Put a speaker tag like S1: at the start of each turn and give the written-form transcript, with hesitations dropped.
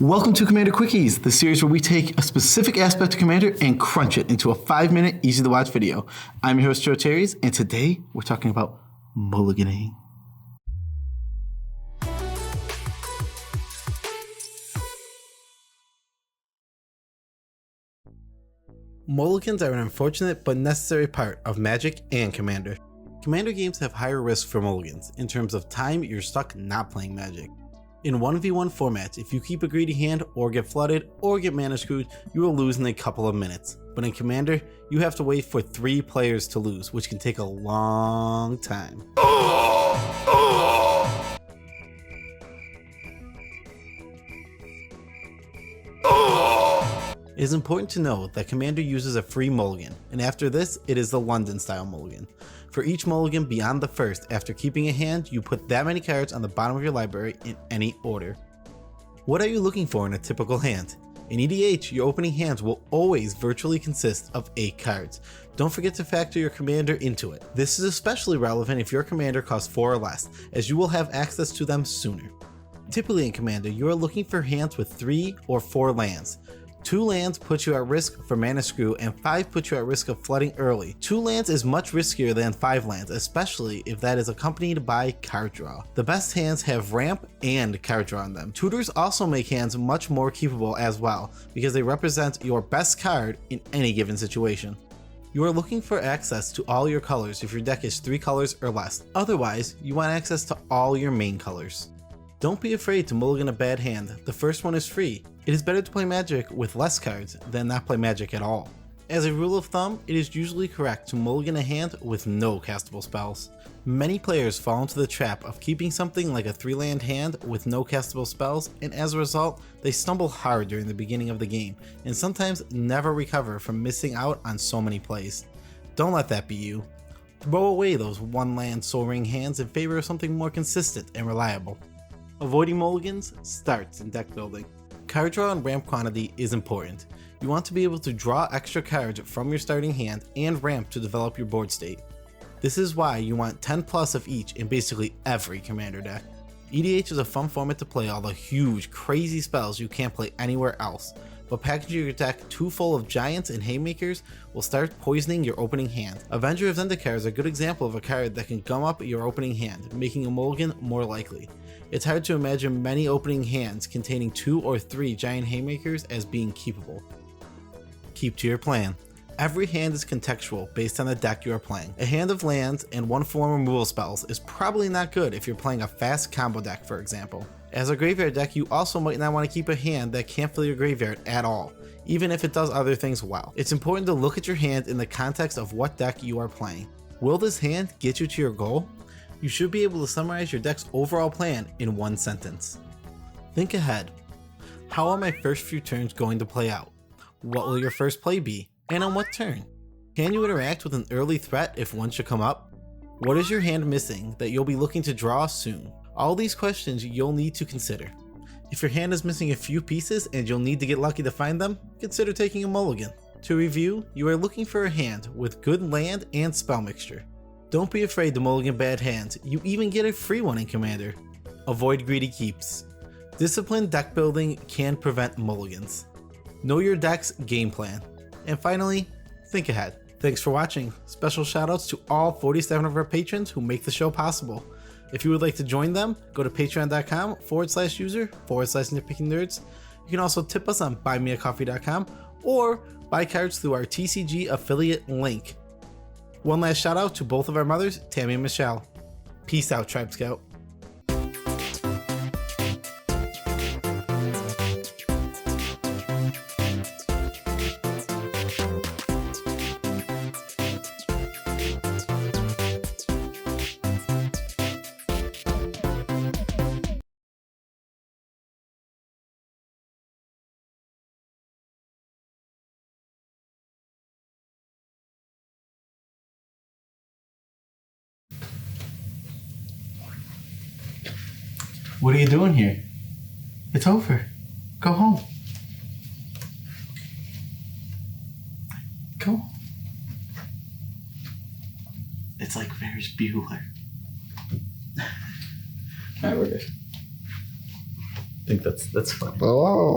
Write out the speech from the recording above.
S1: Welcome to Commander Quickies, the series where we take a specific aspect of Commander and crunch it into a 5-minute, easy-to-watch video. I'm your host, Joe Terries, and today we're talking about mulliganing. Mulligans are an unfortunate but necessary part of Magic and Commander. Commander games have higher risk for mulligans. In terms of time, you're stuck not playing Magic. In 1v1 formats, if you keep a greedy hand or get flooded or get mana screwed, you will lose in a couple of minutes. But in Commander, you have to wait for 3 players to lose, which can take a long time. It is important to know that Commander uses a free mulligan, and after this, it is the London style mulligan. For each mulligan beyond the first, after keeping a hand, you put that many cards on the bottom of your library in any order. What are you looking for in a typical hand? In EDH, your opening hands will always virtually consist of 8 cards. Don't forget to factor your commander into it. This is especially relevant if your commander costs 4 or less, as you will have access to them sooner. Typically in Commander, you are looking for hands with 3 or 4 lands. 2 lands put you at risk for mana screw and 5 put you at risk of flooding early. 2 lands is much riskier than 5 lands, especially if that is accompanied by card draw. The best hands have ramp and card draw in them. Tutors also make hands much more keepable as well, because they represent your best card in any given situation. You are looking for access to all your colors if your deck is 3 colors or less. Otherwise, you want access to all your main colors. Don't be afraid to mulligan a bad hand. The first one is free. It is better to play Magic with less cards than not play Magic at all. As a rule of thumb, it is usually correct to mulligan a hand with no castable spells. Many players fall into the trap of keeping something like a 3-land hand with no castable spells, and as a result, they stumble hard during the beginning of the game, and sometimes never recover from missing out on so many plays. Don't let that be you. Throw away those 1-land Soul Ring hands in favor of something more consistent and reliable. Avoiding mulligans starts in deck building. Card draw and ramp quantity is important. You want to be able to draw extra cards from your starting hand and ramp to develop your board state. This is why you want 10 plus of each in basically every Commander deck. EDH is a fun format to play all the huge, crazy spells you can't play anywhere else, but packaging your deck too full of giants and haymakers will start poisoning your opening hand. Avenger of Zendikar is a good example of a card that can gum up your opening hand, making a mulligan more likely. It's hard to imagine many opening hands containing 2 or 3 giant haymakers as being keepable. Keep to your plan. Every hand is contextual based on the deck you are playing. A hand of lands and 1 form removal spells is probably not good if you're playing a fast combo deck, for example. As a graveyard deck, you also might not want to keep a hand that can't fill your graveyard at all, even if it does other things well. It's important to look at your hand in the context of what deck you are playing. Will this hand get you to your goal? You should be able to summarize your deck's overall plan in 1 sentence. Think ahead. How are my first few turns going to play out? What will your first play be, and on what turn? Can you interact with an early threat if one should come up? What is your hand missing that you'll be looking to draw soon? All these questions you'll need to consider. If your hand is missing a few pieces and you'll need to get lucky to find them, consider taking a mulligan. To review, you are looking for a hand with good land and spell mixture. Don't be afraid to mulligan bad hands, you even get a free one in Commander. Avoid greedy keeps. Disciplined deck building can prevent mulligans. Know your deck's game plan. And finally, think ahead. Thanks for watching. Special shoutouts to all 47 of our patrons who make the show possible. If you would like to join them, go to patreon.com/user/nitpicking nerds. You can also tip us on buymeacoffee.com or buy cards through our TCG affiliate link. One last shout out to both of our mothers, Tammy and Michelle. Peace out, Tribe Scout. What are you doing here? It's over. Go home. Go. It's like Ferris Bueller. Alright, we're good. I think that's fun.
S2: Oh.